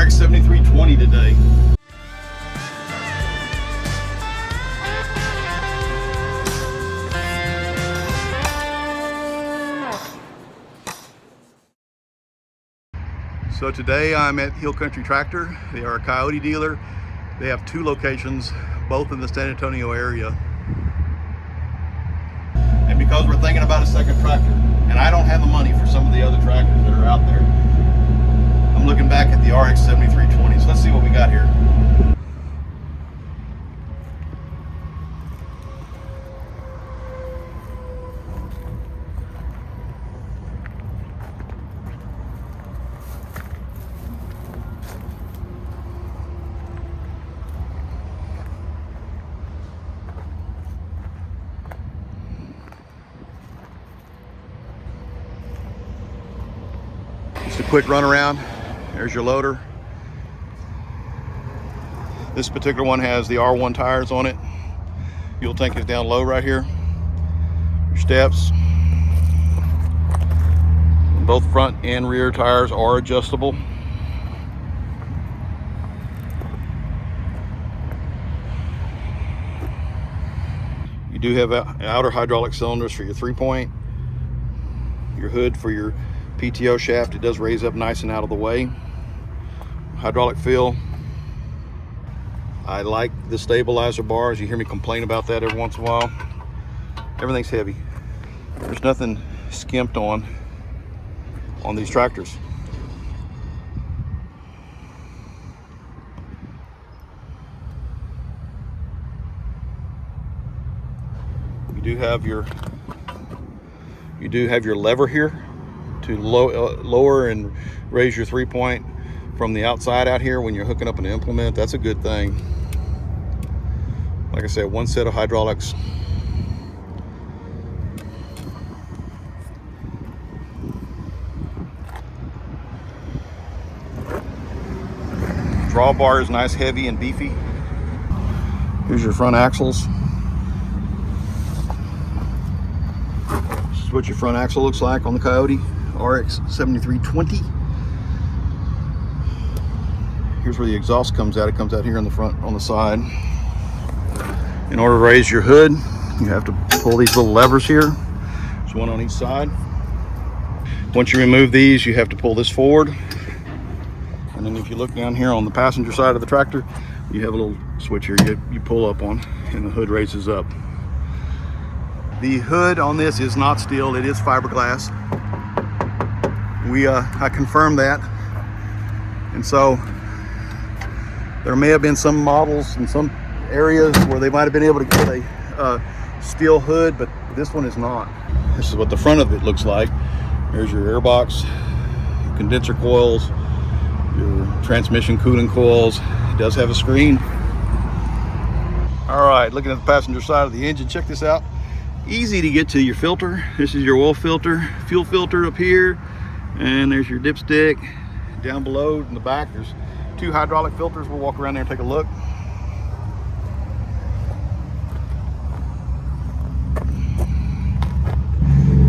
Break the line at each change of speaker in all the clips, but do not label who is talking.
RX 7320 today. So today I'm at Hill Country Tractor. They are a Kioti dealer. They have 2 locations, both in the San Antonio area. And because we're thinking about a second tractor, and I don't have the money for some of the other tractors that are out there, I'm looking back at the RX 7320. So let's see what we got here. Just a quick run around. There's your loader. This particular one has the R1 tires on it. Fuel tank is down low right here. Your steps. Both front and rear tires are adjustable. You do have outer hydraulic cylinders for your 3-point. Your hood for your PTO shaft, it does raise up nice and out of the way. Hydraulic fill. I like the stabilizer bars. You hear me complain about that every once in a while. Everything's heavy. There's nothing skimped on these tractors. You do have your lever here to lower and raise your 3-point from the outside out here when you're hooking up an implement. That's a good thing. Like I said, 1 set of hydraulics. Drawbar is nice, heavy, and beefy. Here's your front axles. This is what your front axle looks like on the Kioti RX 7320. Here's where the exhaust comes out. It comes out here in the front on the side. In order to raise your hood, you have to pull these little levers here. There's one on each side. Once you remove these, you have to pull this forward. And then if you look down here on the passenger side of the tractor, you have a little switch here you pull up on, and the hood raises up. The hood on this is not steel, it is fiberglass. I confirmed that. And so there may have been some models in some areas where they might have been able to get a steel hood, but this one is not. This is what the front of it looks like. There's your airbox, your condenser coils, your transmission cooling coils. It does have a screen. All right, looking at the passenger side of the engine, check this out. Easy to get to your filter. This is your oil filter, fuel filter up here, and there's your dipstick. Down below in the back, there's 2 hydraulic filters. We'll walk around there and take a look.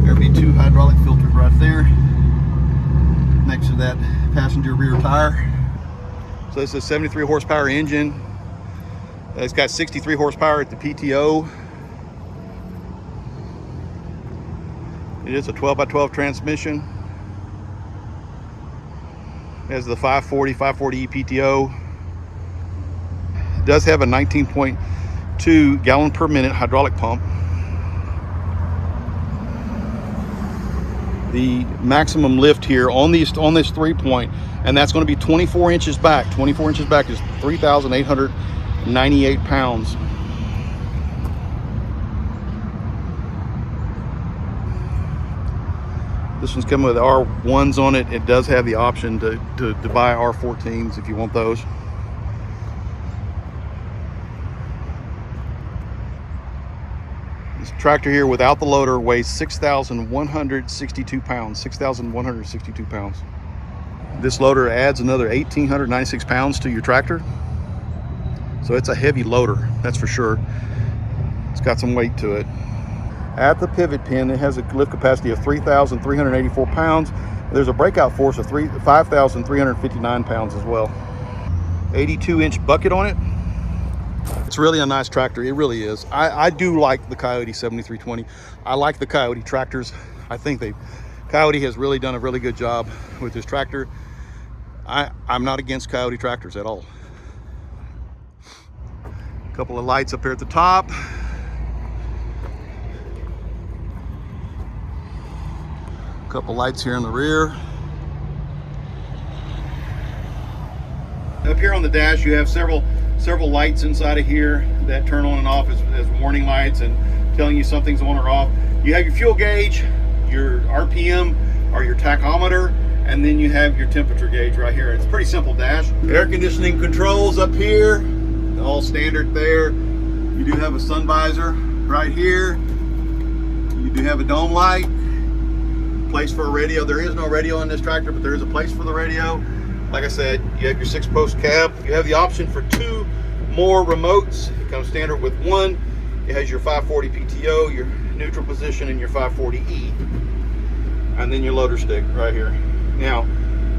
There'll be 2 hydraulic filters right there next to that passenger rear tire. So this is a 73 horsepower engine. It's got 63 horsepower at the PTO. It is a 12x12 transmission. It has the 540E PTO. It does have a 19.2 gallon per minute hydraulic pump. The maximum lift here on this 3-point, and that's going to be 24 inches back. 24 inches back is 3,898 pounds. This one's coming with R1s on it. It does have the option to buy R14s if you want those. This tractor here without the loader weighs 6,162 pounds. 6,162 pounds. This loader adds another 1,896 pounds to your tractor. So it's a heavy loader, that's for sure. It's got some weight to it. At the pivot pin, it has a lift capacity of 3,384 pounds. There's a breakout force of 5,359 pounds as well. 82-inch bucket on it. It's really a nice tractor. It really is. I do like the Kioti 7320. I like the Kioti tractors. I think Kioti has really done a really good job with this tractor. I'm not against Kioti tractors at all. A couple of lights up here at the top. A couple lights here in the rear. Up here on the dash, you have several lights inside of here that turn on and off as warning lights and telling you something's on or off. You have your fuel gauge, your RPM or your tachometer, and then you have your temperature gauge right here. It's a pretty simple dash. Air conditioning controls up here, all standard there. You do have a sun visor right here. You do have a dome light, place for a radio. There is no radio on this tractor, but there is a place for the radio. Like I said, you have your 6-post cab. You have the option for 2 more remotes. It comes standard with one. It has your 540 PTO, your neutral position, and your 540E. And then your loader stick right here. Now,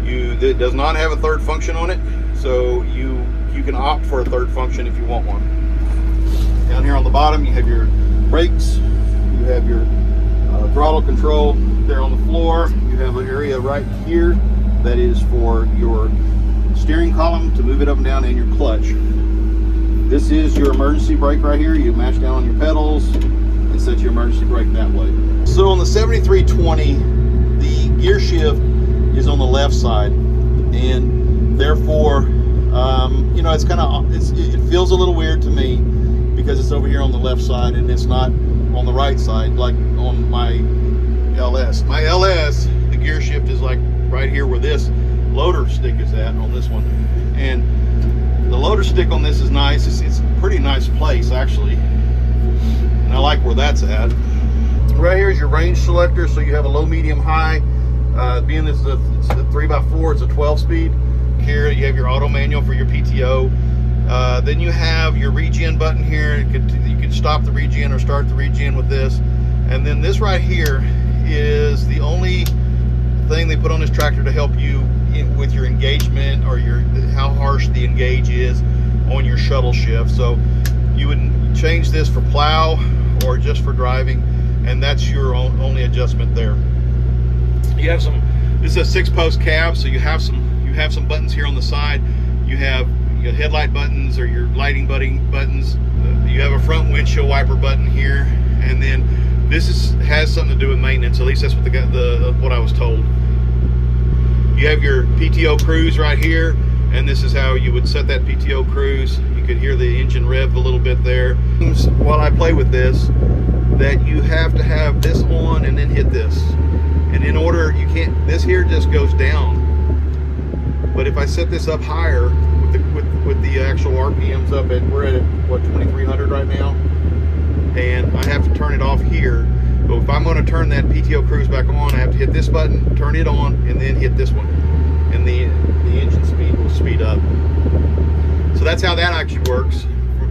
it does not have a third function on it, so you can opt for a third function if you want one. Down here on the bottom, you have your brakes. You have your throttle control there on the floor. You have an area right here that is for your steering column to move it up and down, and your clutch. This is your emergency brake right here. You mash down on your pedals and set your emergency brake that way. So on the 7320, the gear shift is on the left side, and therefore, you know, it feels a little weird to me because it's over here on the left side and it's not on the right side like on my LS. My LS, the gear shift is like right here where this loader stick is at on this one, and the loader stick on this is nice. It's a pretty nice place actually, and I like where that's at. Right here is your range selector, so you have a low, medium, high. Being this is a 3x4, it's a 12-speed. Here you have your auto manual for your PTO. Then you have your regen button here. You can stop the regen or start the regen with this. And then this right here is the only thing they put on this tractor to help you with your engagement or how harsh the engage is on your shuttle shift. So you would change this for plow or just for driving, and that's your only adjustment there. You have this is a 6-post cab, so you have some buttons here on the side. You have your headlight buttons or your lighting buttons. You have a front windshield wiper button here, and then this has something to do with maintenance. At least that's what I was told. You have your PTO cruise right here, and this is how you would set that PTO cruise. You could hear the engine rev a little bit there. While I play with this, that you have to have this on and then hit this. And in order, this here just goes down. But if I set this up higher with the actual RPMs up we're at what, 2,300 right now, and I have to turn it off here. But if I'm going to turn that PTO cruise back on, I have to hit this button, turn it on, and then hit this one, and the engine speed will speed up. So that's how that actually works,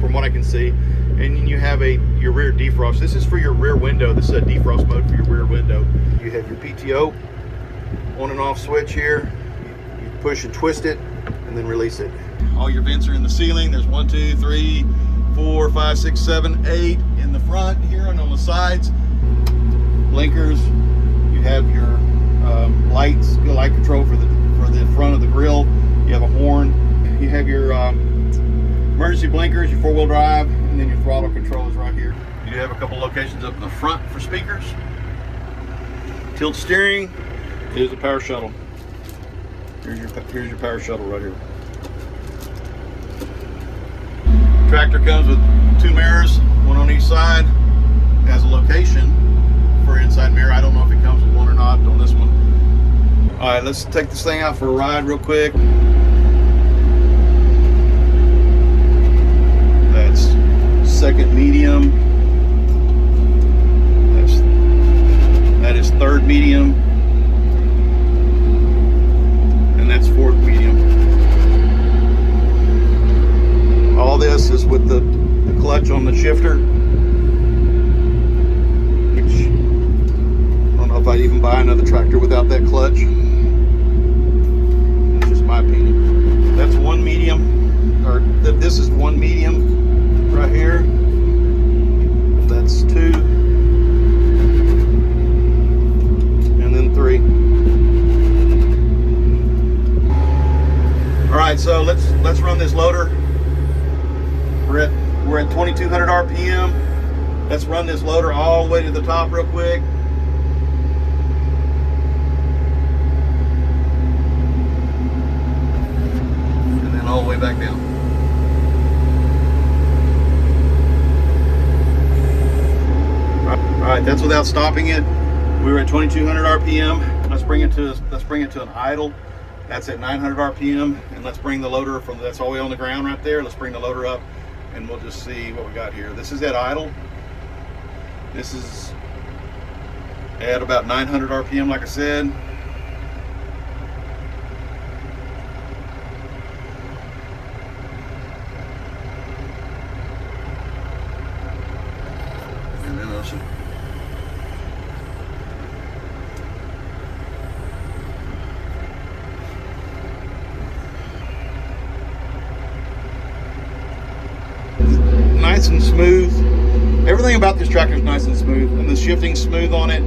from what I can see. And then you have your rear defrost. This is for your rear window. This is a defrost mode for your rear window. You have your PTO on and off switch here. You push and twist it, and then release it. All your vents are in the ceiling. There's 1, 2, 3, 4, 5, 6, 7, 8 in the front here and on the sides. Blinkers. You have your lights, light control for the front of the grill. You have a horn. You have your emergency blinkers, your 4-wheel drive, and then your throttle control is right here. You have a couple locations up in the front for speakers. Tilt steering. Here's a power shuttle. Here's your power shuttle right here. Tractor comes with 2 mirrors, one on each side. It has a location for inside mirror. I don't know if it comes with one or not on this one. All right, let's take this thing out for a ride real quick. That's second medium. That is third medium. And that's fourth medium. All this is with the clutch on the shifter, which I don't know if I'd even buy another tractor without that clutch. right, so let's run this loader. We're at 2200 RPM. Let's run this loader all the way to the top real quick. And then all the way back down. All right, that's without stopping it. We were at 2200 RPM. Let's bring it to an idle. That's at 900 RPM, and let's bring the loader from, that's all the way on the ground right there. Let's bring the loader up and we'll just see what we got here. This is at idle. This is at about 900 RPM, like I said. And then I'll show. Nice and smooth. Everything about this tractor is nice and smooth, and the shifting's smooth on it.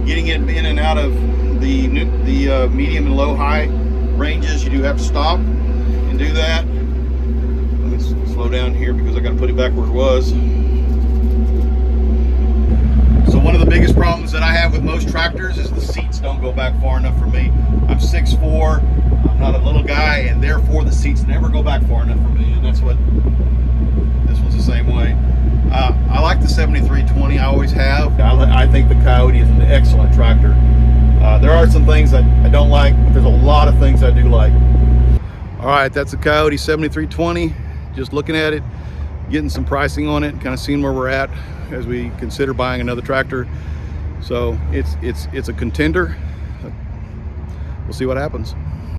Getting it in and out of the medium and low high ranges, you do have to stop and do that. Let me slow down here because I got to put it back where it was. So one of the biggest problems that I have with most tractors is the seats don't go back far enough for me. I'm 6'4", I'm not a little guy, and therefore the seats never go back far enough for me, and that's what this one's the same way. I like the 7320, I always have. I think the Kioti is an excellent tractor. There are some things that I don't like, but there's a lot of things I do like. All right, that's the Kioti 7320. Just looking at it, getting some pricing on it, kind of seeing where we're at as we consider buying another tractor. So it's a contender. We'll see what happens.